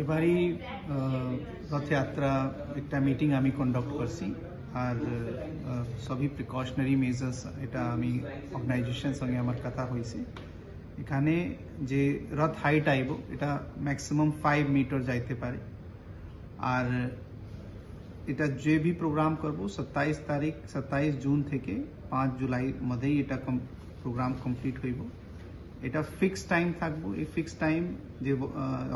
এবারই রথযাত্রা একটা মিটিং আমি কন্ডাক্ট করছি আর সবই প্রিকশনারি মেজার্স এটা আমি অর্গানাইজেশন সঙ্গে আমার কথা হয়েছে। এখানে যে রথ হাইট আইব এটা ম্যাক্সিমাম 5 মিটার যাইতে পারে। আর এটা যে भी প্রোগ্রাম করব 27 জুন থেকে 5 জুলাই মধ্যেই এটা প্রোগ্রাম কমপ্লিট হইব। এটা ফিক্সড টাইম থাকবো। এই ফিক্সড টাইম যে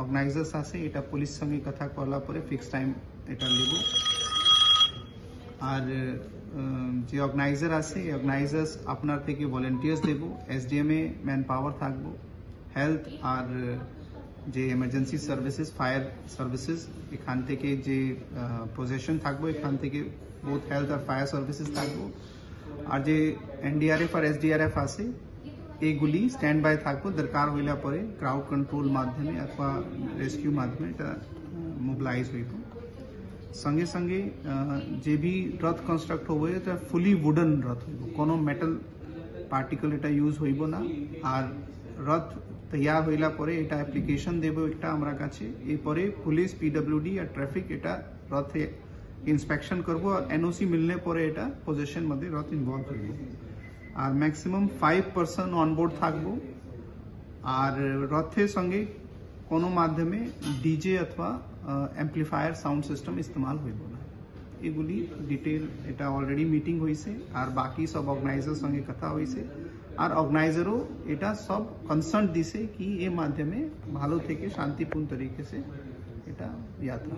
অর্গানাইজার্স আছে এটা পুলিশ সঙ্গে কথা করার পরে ফিক্সড টাইম এটা নেব। আর যে অর্গানাইজার আছে এই অর্গানাইজার্স আপনার থেকে ভলেন্টিয়ার্স দেব, এসডিএম এ ম্যান পাওয়ার থাকবো, হেলথ আর যে এমার্জেন্সি সার্ভিসেস ফায়ার সার্ভিসেস এখান থেকে যে পজিশন থাকবো এখান থেকে বোথ হেলথ আর ফায়ার সার্ভিসেস থাকবো। আর যে এনডিআরএফ আর এসডিআরএফ আছে এইগুলি স্ট্যান্ড বাই থাকবো। দরকার হইলা পরে ক্রাউড কন্ট্রোল মাধ্যমে অথবা রেস্কিউ মাধ্যমে এটা মোবিলাইজ হইব। সঙ্গে সঙ্গে যে भी রথ কনস্ট্রাক্ট হইব এটা ফুলি উডেন রথ হইব, কোনো মেটাল পার্টিকল এটা ইউজ হইব না। আর রথ তৈয়ার হইলা পরে এটা অ্যাপ্লিকেশন দেব একটা আমরা কাছে। এরপরে পুলিশ, পিডব্লিউডি আর ট্রাফিক এটা রথে ইন্সপেকশন করবো আর এনওসি মিললে পরে এটা পজিশন মধ্যে রথ ইনভলভ হইব। আর ম্যাক্সিমাম 5% অনবোর্ড থাকবো। আর রথের সঙ্গে কোনো মাধ্যমে ডিজে অথবা অ্যাম্পলিফায়ার সাউন্ড সিস্টেম ইস্তেমাল হইব না। এগুলি ডিটেল এটা অলরেডি মিটিং হয়েছে আর বাকি সব অর্গানাইজার সঙ্গে কথা হয়েছে। আর অর্গানাইজারও এটা সব কনসার্ন দিছে কি এর মাধ্যমে ভালো থেকে শান্তিপূর্ণ তরিকে সে এটা যাত্রা।